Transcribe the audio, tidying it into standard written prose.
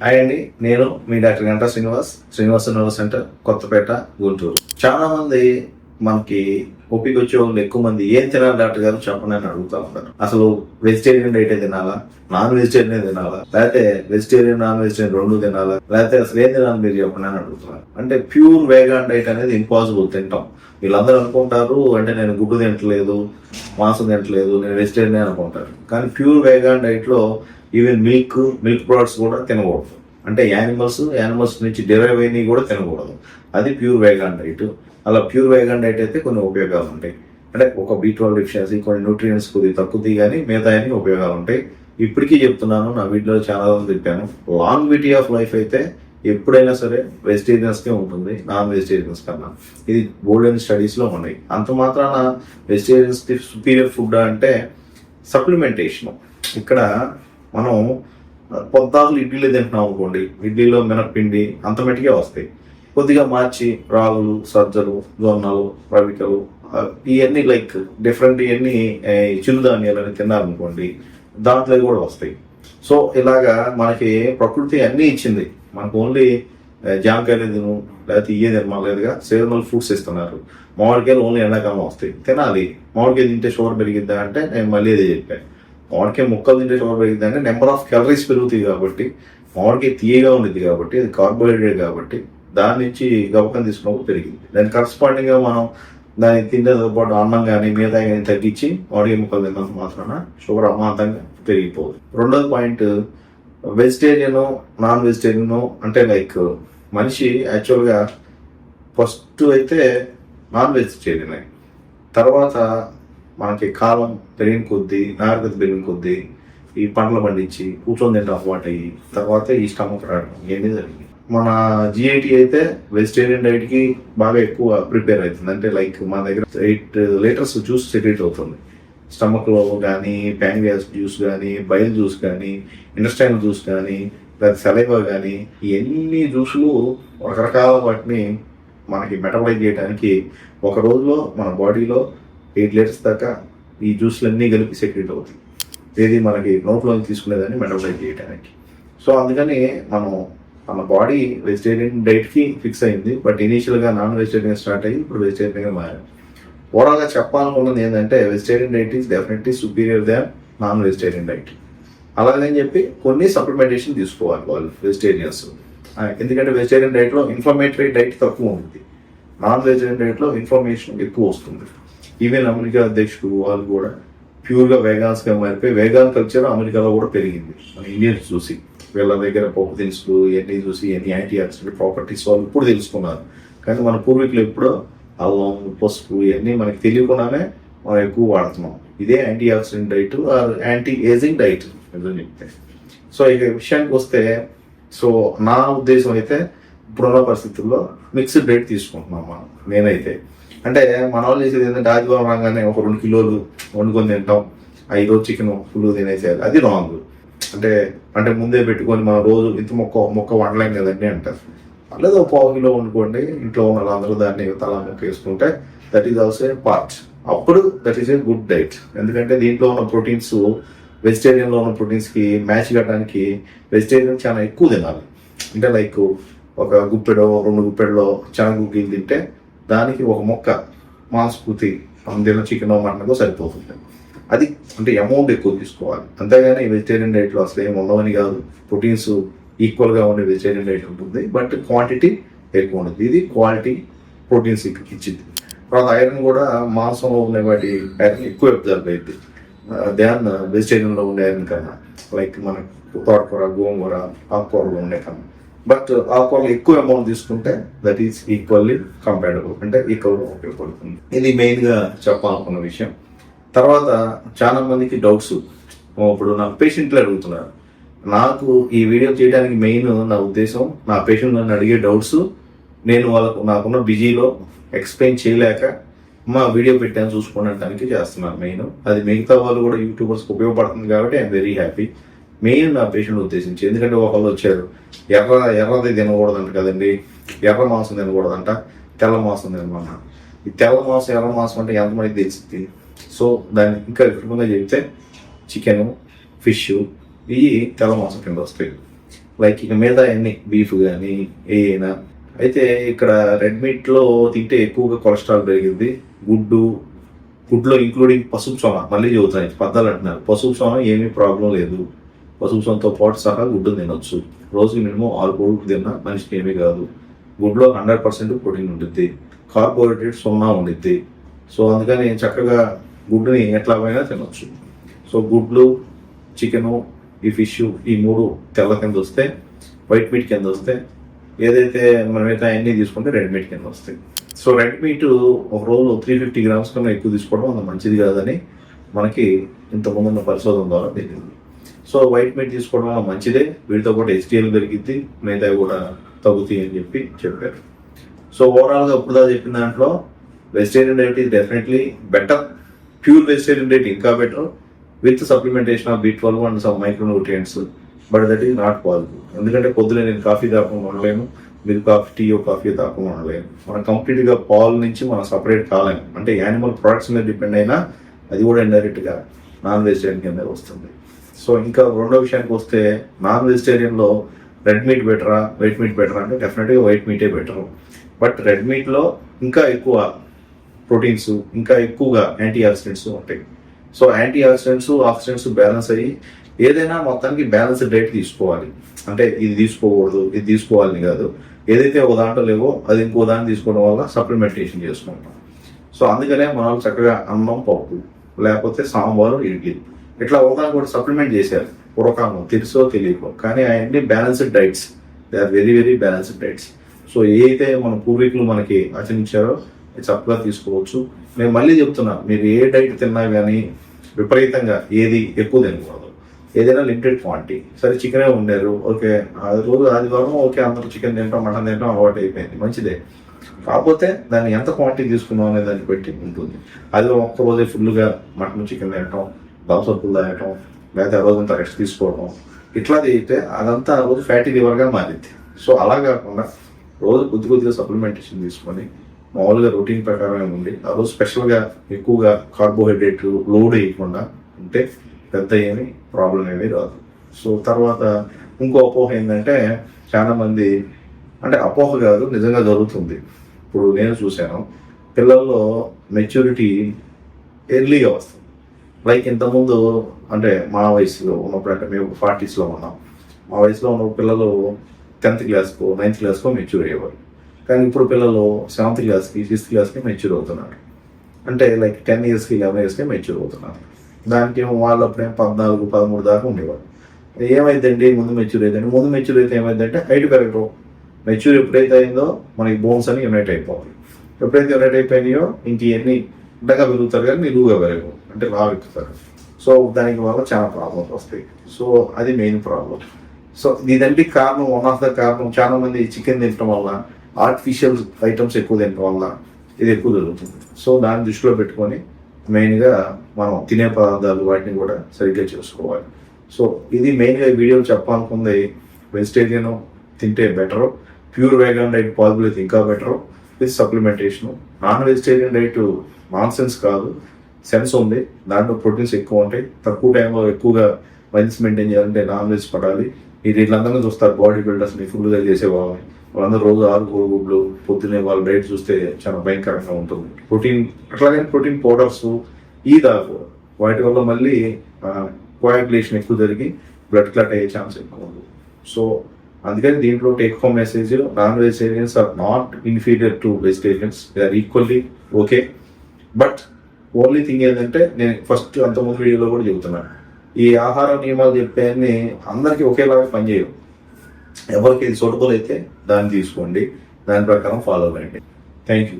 Hi అండి, నేను మీ doctor Ganta Srinivas nerve center, Kothapeta, Guntur. చాలా మంది మనకి ఓపిక వచ్చే వాళ్ళు ఎక్కువ మంది ఏం తినాలి డాక్టర్ గారు చెప్పండి అని అడుగుతా ఉంటారు. అసలు వెజిటేరియన్ డైటే తినాలా, నాన్ వెజిటేరియన్ తినాలా, లేకపోతే వెజిటేరియన్ నాన్ వెజిటేరియన్ రెండు తినాలా, లేకపోతే అసలు ఏం తినాలి మీరు చెప్పండి అని అడుగుతున్నారు. అంటే ప్యూర్ వేగాన్ డైట్ అనేది ఇంపాసిబుల్ తింటాం. వీళ్ళందరూ అనుకుంటారు అంటే నేను గుడ్డు తింటలేదు, మాంసం తింటలేదు, నేను వెజిటేరియన్ అనుకుంటారు. కానీ ప్యూర్ వేగాన్ డైట్ లో ఈవెన్ మిల్క్ ప్రొడక్ట్స్ కూడా తినకూడదు. అంటే యానిమల్స్ నుంచి డిరైవ్ అయినవి కూడా తినకూడదు. అది ప్యూర్ వేగాన్ డైట్. అలా ప్యూర్ వేగాన్ డైట్ అయితే కొన్ని ఉపయోగాలు ఉంటాయి. అంటే ఒక B12 డెఫిషియన్సీ, కొన్ని న్యూట్రియంట్స్ కొద్దిగా తక్కువది, కానీ మిగతా అన్ని ఉపయోగాలు ఉంటాయి. ఇప్పటికీ చెప్తున్నాను, నా వీడియోలో చాలా రోజులు చెప్పాను. లాంగివిటీ ఆఫ్ లైఫ్ అయితే ఎప్పుడైనా సరే వెజిటేరియన్స్కే ఉంటుంది, నాన్ వెజిటేరియన్స్ కన్నా. ఇది గోల్డెన్ స్టడీస్లో ఉన్నాయి. అంత మాత్రాన వెజిటేరియన్స్కి సుపీరియర్ ఫుడ్ అంటే సప్లిమెంటేషన్. ఇక్కడ మనం పొద్దాకులు ఇడ్లీలో తింటున్నాం అనుకోండి, ఇడ్లీలో మినప్పిండి అంత మట్టికే వస్తాయి. కొద్దిగా మార్చి రాగులు, సజ్జలు, జొన్నలు, రవికలు, ఇవన్నీ లైక్ డిఫరెంట్ ఇవన్నీ చిరుధాన్యాలని తిన్నారనుకోండి, దాంట్లో కూడా వస్తాయి. సో ఇలాగా మనకి ప్రకృతి అన్నీ ఇచ్చింది. మనకు ఓన్లీ జామకాయలు తిను లేకపోతే ఇయ్యే తినలేదుగా, సీజనల్ ఫ్రూట్స్ ఇస్తున్నారు. మామిడికాయలు ఓన్లీ ఎండాకాలం వస్తాయి, తినాలి. మామిడికాయ తింటే షుగర్ పెరిగిద్దా అంటే నేను మళ్ళీ అదే చెప్పాను. మామిడికాయ ముక్కలు తింటే షుగర్ పెరిగిద్దా అంటే నెంబర్ ఆఫ్ క్యాలరీస్ పెరుగుతాయి కాబట్టి, మామిడికాయ తీయగా ఉండేది కాబట్టి, అది కార్బోహైడ్రేట్ కాబట్టి దాని నుంచి గవకం తీసుకున్నప్పుడు పెరిగింది. దాని కరస్పాండింగ్గా మనం దాన్ని తిండేతో పాటు అన్నం కానీ మిగతా కానీ తగ్గించి మామిడికాయ ముక్కలు తిన్నంత మాత్రాన షుగర్ అమాంతంగా పెరిగిపోదు. రెండోది పాయింట్, వెజిటేరియన్ నాన్ వెజిటేరియన్ అంటే లైక్ మనిషి యాక్చువల్గా ఫస్ట్ అయితే నాన్ వెజిటేరియన్, తర్వాత మనకి కాలం పెరిగిన కొద్దీ, నాగరికత పెరిగిన కొద్దీ ఈ పంటలు పండించి కూర్చొని తింటే అలవాటు అయ్యి తర్వాత ఈ స్టమక్ రావడం ఇవన్నీ జరిగింది. మన GIT అయితే వెజిటేరియన్ డైట్కి బాగా ఎక్కువ ప్రిపేర్ అవుతుంది. అంటే లైక్ మన దగ్గర 8 లీటర్స్ జ్యూస్ సెక్రెట్ అవుతుంది. స్టమక్లో కానీ, ప్యాంక్రియాస్ జ్యూస్ కానీ, బైల్ జ్యూస్ కానీ, ఇంటెస్టైనల్ జ్యూస్ కానీ, లేదా సలైవా కానీ, ఇవన్నీ జ్యూసులు రకరకాల వాటిని మనకి మెటబలైజ్ చేయడానికి ఒక రోజులో మన బాడీలో 8 లీటర్స్ దాకా ఈ జ్యూస్లన్నీ కలిపి సెక్రెట్ అవుతాయి. ఏది మనకి నోట్లో తీసుకునేదాన్ని మెటబలైజ్ చేయడానికి. సో అందుకని మన బాడీ వెజిటేరియన్ డైట్కి ఫిక్స్ అయింది. బట్ ఇనీషియల్గా నాన్ వెజిటేరియన్ స్టార్ట్ అయ్యి ఇప్పుడు వెజిటేరియన్గా మారారు. ఓవరాల్గా చెప్పాలనుకున్నది ఏంటంటే vegetarian diet is definitely superior than non vegetarian diet. అలాగని చెప్పి కొన్ని సప్లిమెంటేషన్ తీసుకోవాలి వాళ్ళు వెజిటేరియన్స్. ఎందుకంటే వెజిటేరియన్ డైట్లో ఇన్ఫ్లమేటరీ డైట్ తక్కువ ఉంటుంది, నాన్ వెజిటేరియన్ డైట్లో ఇన్ఫ్లమేషన్ ఎక్కువ వస్తుంది. ఈవెన్ అమెరికా అధ్యక్షుడు వాళ్ళు కూడా ప్యూర్గా వేగాన్స్గా మారిపోయి వేగాన్ కల్చర్ అమెరికాలో కూడా పెరిగింది. మన ఇండియన్స్ చూసి, వీళ్ళ దగ్గర పప్పు దినుసులు ఇవన్నీ చూసి ఎన్ని యాంటీ ఆక్సిడెంట్ ప్రాపర్టీస్ వాళ్ళు ఇప్పుడు తెలుసుకున్నారు. కానీ మన పూర్వీకులు ఎప్పుడో అల్లం, పసుపు ఇవన్నీ మనకి తెలియకుండానే మనం ఎక్కువ వాడుతున్నాం. ఇదే anti oxidant diet are anti ageing diet నిజం చెప్తే. సో ఇక విషయానికి వస్తే, సో నా ఉద్దేశం అయితే ఇప్పుడున్న పరిస్థితుల్లో మిక్స్డ్ డైట్ తీసుకుంటున్నాం మనం. నేనైతే అంటే మన వాళ్ళు చేసేది ఏంటంటే ఆదివారం రాగానే ఒక 2 కిలోలు వండుకొని తింటాం, 5 రోజు చికెన్ ఫుల్ తినేసేయాలి. అది రాంగ్. అంటే ముందే పెట్టుకొని మనం రోజు ఇంత మొక్క వండలేం కదండి అంటారు. లేదా 1/4 కిలో వండుకోండి, ఇంట్లో ఉన్న వాళ్ళందరూ దాన్ని తలా మొక్క వేసుకుంటే that is also a part. అప్పుడు that is a good diet. ఎందుకంటే దీంట్లో ఉన్న ప్రోటీన్స్ వెజిటేరియన్లో ఉన్న ప్రోటీన్స్కి మ్యాచ్ కావడానికి వెజిటేరియన్ చాలా ఎక్కువ తినాలి. అంటే లైక్ ఒక గుప్పెడో 2 గుప్పెడలో శనగ తింటే దానికి ఒక మొక్క మాంసపూర్తి తిన్న చికెన్ మటన్తో సరిపోతుంది. అది అంటే అమౌంట్ ఎక్కువ తీసుకోవాలి. అంతేగాని వెజిటేరియన్ డైట్లో అసలు ఏమి ఉండవని కాదు. ప్రోటీన్స్ ఈక్వల్గా ఉండే వెజిటేరియన్ డైట్ ఉంటుంది, బట్ క్వాంటిటీ ఎక్కువ ఉంటుంది. ఇది క్వాలిటీ ప్రోటీన్స్ ఇచ్చింది. తర్వాత ఐరన్ కూడా మాంసంలో ఉండే వాటి ఐరన్ ఎక్కువ అబ్జర్వ్ అయింది దాన్ వెజిటేరియన్లో ఉండే ఐరన్ కన్నా. లైక్ మనకు తోటకూర, గోంగూర, ఆకుకూరలో ఉండే కన్నా. బట్ ఆకుకూరలు ఎక్కువ అమౌంట్ తీసుకుంటే దట్ ఈస్ ఈక్వల్లీ కంపారబుల్, అంటే ఈక్వల్గా ఉపయోగపడుతుంది. ఇది మెయిన్గా చెప్పాలనుకున్న విషయం. తర్వాత చాలా మందికి డౌట్స్ ఇప్పుడు నాకు పేషెంట్లు అడుగుతున్నారు. నాకు ఈ వీడియో చేయడానికి మెయిన్ నా ఉద్దేశం, నా పేషెంట్ నన్ను అడిగే డౌట్స్ నేను వాళ్ళకు నాకున్న బిజీలో ఎక్స్ప్లెయిన్ చేయలేక మా వీడియో పెట్టాను చూసుకోవడానికి చేస్తున్నాను మెయిన్. అది మిగతా వాళ్ళు కూడా యూట్యూబర్స్కి ఉపయోగపడుతుంది కాబట్టి ఐఎమ్ వెరీ హ్యాపీ. మెయిన్ నా పేషెంట్ ఉద్దేశించి, ఎందుకంటే ఒకళ్ళు వచ్చారు ఎర్రది తినకూడదంట కదండి, ఎర్ర మాంసం తినకూడదంట, తెల్ల మాంసం తినమన్నా. ఈ తెల్ల మాంసం ఎర్ర మాంసం అంటే ఎంతమందికి తెలిసింది? సో దాన్ని ఇంకా వివరంగా చెప్తే చికెను, ఫిష్ ఇవి తెల్ల మాంసం కింద వస్తాయి. లైక్ ఇక మీద అన్ని బీఫ్ కానీ ఏదైనా. అయితే ఇక్కడ రెడ్ మీట్లో తింటే ఎక్కువగా కొలెస్ట్రాల్ పెరిగింది. గుడ్లో ఇంక్లూడింగ్ పసుపు సోన, మళ్ళీ చెబుతాను పద్దాలు అంటున్నారు, పసుపు సోన ఏమీ ప్రాబ్లం లేదు. పసుపు సోనతో పాటు సహా గుడ్డు తినొచ్చు. రోజుకి మినిమం 6 గుడ్లు తిన్నా మనిషికి ఏమీ కాదు. గుడ్లో 100% ప్రోటీన్ ఉంటుంది, కార్బోహైడ్రేట్ 0 ఉండిద్ది. సో అందుకని చక్కగా గుడ్డుని ఎట్లాగైనా తినొచ్చు. సో గుడ్లు, చికెను, ఈ ఫిష్, ఈ 3 తెల్ల కింద వస్తే, వైట్ మీట్ కింద వస్తే, ఏదైతే మనమైతే అన్నీ తీసుకుంటే రెడ్ మీట్ కింద వస్తాయి. సో రెడ్ మీట్ ఒక రోజు 350 grams కన్నా ఎక్కువ తీసుకోవడం అంత మంచిది కాదని మనకి ఇంతకుముందు ఉన్న పరిశోధన ద్వారా తెలిసింది. సో వైట్ మీట్ తీసుకోవడం వల్ల మంచిదే, వీటితో పాటు HDL పెరిగిద్ది, మిగతా కూడా తగ్గుతాయి అని చెప్పారు. సో ఓవరాల్గా ఇప్పుడు చెప్పిన దాంట్లో vegetarian diet is definitely better. Pure vegetarian diet ఇంకా better with supplementation of B12 and some micronutrients, but that is not possible. ఎందుకంటే పొద్దున నేను కాఫీ తాగకుండా ఉండలేను, మీరు కాఫీ తాగకుండా ఉండలేము. మనం కంప్లీట్గా పాలు నుంచి మనం సపరేట్ కాలేము. అంటే యానిమల్ ప్రొడక్ట్స్ మీద డిపెండ్ అయినా అది కూడా ఇండైరెక్ట్గా నాన్ వెజిటేరియన్ కింద వస్తుంది. సో ఇంకా రెండో విషయానికి వస్తే, నాన్ వెజిటేరియన్లో రెడ్ మీట్ బెటరా వైట్ మీట్ బెటరా అంటే డెఫినెట్గా వైట్ మీటే బెటరు. బట్ రెడ్ మీట్లో ఇంకా ఎక్కువ ప్రోటీన్స్, ఇంకా ఎక్కువగా యాంటీ ఆక్సిడెంట్స్ ఉంటాయి. సో యాంటీ ఆక్సిడెంట్స్ బ్యాలెన్స్ అయ్యి ఏదైనా మొత్తానికి బ్యాలెన్స్డ్ డైట్ తీసుకోవాలి. అంటే ఇది తీసుకోకూడదు, ఇది తీసుకోవాలని కాదు. ఏదైతే ఒక దాంట్లో లేవో అది ఇంకో దాన్ని తీసుకోవడం వల్ల సప్లిమెంటేషన్ చేసుకుంటాం. సో అందుకనే మనం చక్కగా అన్నం, పప్పు, లేకపోతే సాంబారు, ఇడ్లీ, ఇట్లా ఒకదాన్ని కూడా సప్లిమెంట్ చేశారు పూర్వకాలం, తెలుసో తెలియకో. కానీ అవన్నీ balanced diets, they are very very balanced diets. So ఏదైతే మన పూర్వీకులు మనకి ఆచరించారో అది చక్కగా తీసుకోవచ్చు. నేను మళ్ళీ చెప్తున్నా, మీరు ఏ డైట్ తిన్నా కానీ విపరీతంగా ఏది ఎక్కువ తినకూడదు. ఏదైనా లిమిటెడ్ క్వాంటిటీ. సరే చికెనే ఉండేరు, ఓకే, అది రోజు ఆదివారం ఓకే, అందరూ చికెన్ తింటాం, మటన్ తింటాం, అలవాటు అయిపోయింది, మంచిదే. కాకపోతే దాన్ని ఎంత క్వాంటిటీ తీసుకున్నాం అనే దాన్ని బట్టి ఉంటుంది. అది ఒక్కరోజే ఫుల్గా మటన్ చికెన్ తింటాం, బంసొప్పులు తాగటం, లేకపోతే ఆ రోజంతా రెస్ట్ తీసుకోవడం, ఇట్లా అయితే అదంతా ఆ రోజు ఫ్యాటీ లివర్గా మారింది. సో అలా కాకుండా రోజు కొద్దిగా సప్లిమెంటేషన్ తీసుకొని మామూలుగా రొటీన్ ప్రకారం ఉండి ఆ రోజు స్పెషల్గా ఎక్కువగా కార్బోహైడ్రేట్ లోడ్ వేయకుండా ఉంటే పెద్ద ఏమి ప్రాబ్లం ఏమీ రాదు. సో తర్వాత ఇంకో అపోహ ఏంటంటే, చాలా మంది, అంటే అపోహ కాదు, నిజంగా జరుగుతుంది. ఇప్పుడు నేను చూశాను, పిల్లల్లో మెచ్యూరిటీ ఎర్లీగా వస్తుంది. లైక్ ఇంతకుముందు అంటే మా వయసులో ఉన్నప్పుడు, అంటే మేము 40sలో ఉన్నాం, మా వయసులో ఉన్న పిల్లలు 10th క్లాస్కో 9th క్లాస్కో మెచ్యూర్ అయ్యేవారు. కానీ ఇప్పుడు పిల్లలు 7th క్లాస్కి 6th క్లాస్కి మెచ్యూర్ అవుతున్నారు. అంటే లైక్ 10 yearsకి 11 yearsకి మెచ్యూర్ అవుతున్నారు. దానికి వాళ్ళు అప్పుడే 14, 13 దాకా ఉండేవారు. ఏమైందండి ముందు మెచ్యూర్ అయితే ఏమైందంటే హైట్ పెరగడం. మెచ్యూర్ ఎప్పుడైతే అయిందో మనకి బోన్స్ అని యునైట్ అయిపోవాలి. ఎప్పుడైతే యునైట్ అయిపోయినాయో ఇంక ఇవన్నీ ఉండగా పెరుగుతారు కానీ నిలువుగా పెరగవు, అంటే లావెక్కుతారు. సో దానికి వల్ల చాలా ప్రాబ్లమ్స్ వస్తాయి. సో అది మెయిన్ ప్రాబ్లం. సో ఇదంటే కారణం, వన్ ఆఫ్ ద కారణం, చాలా మంది చికెన్ తినడం వల్ల, ఆర్టిఫిషియల్ ఐటమ్స్ ఎక్కువ తినడం వల్ల ఇది ఎక్కువ జరుగుతుంది. సో దాన్ని దృష్టిలో పెట్టుకొని మెయిన్గా మనం తినే పదార్థాలు వాటిని కూడా సరిగ్గా చేసుకోవాలి. సో ఇది మెయిన్గా ఈ వీడియోలో చెప్పాలనుకుంది. వెజిటేరియన్ తింటే better, pure vegan diet possible అయితే ఇంకా better with supplementation. Non vegetarian diet nonsense కాదు, సెన్స్ ఉంది. దాంట్లో ప్రోటీన్స్ ఎక్కువ ఉంటాయి. తక్కువ టైంలో ఎక్కువగా వైన్స్ మెయింటైన్ చేయాలంటే నాన్ వెజ్ పడాలి. ఇది వీళ్ళందరినీ చూస్తారు, బాడీ బిల్డర్స్ని ఫుల్గా చేసేవాళ్ళని, వాళ్ళందరూ రోజు 6 గుడ్లు పొద్దున్నే వాళ్ళ డైట్ చూస్తే చాలా భయంకరంగా ఉంటుంది. ప్రోటీన్ అట్లాగే ప్రోటీన్ పౌడర్స్ ఈ దాకు వాటి వల్ల మళ్ళీ కోయాగులేషన్ ఎక్కువ జరిగి బ్లడ్ క్లాట్ అయ్యే ఛాన్స్ ఎక్కువ ఉంది. సో అందుకని దీంట్లో take home message, non vegetarians are not inferior to vegetarians, they are equally okay. But only thing ఏంటంటే, నేను ఫస్ట్ అంతకుముందు వీడియోలో కూడా చెబుతున్నాను, ఈ ఆహార నియమాలు చెప్పేవన్నీ అందరికీ ఒకేలాగా పనిచేయవు. ఎవరికి ఇది సూటబుల్ అయితే దాన్ని తీసుకోండి, దాని ప్రకారం ఫాలో అవ్వండి. Thank you.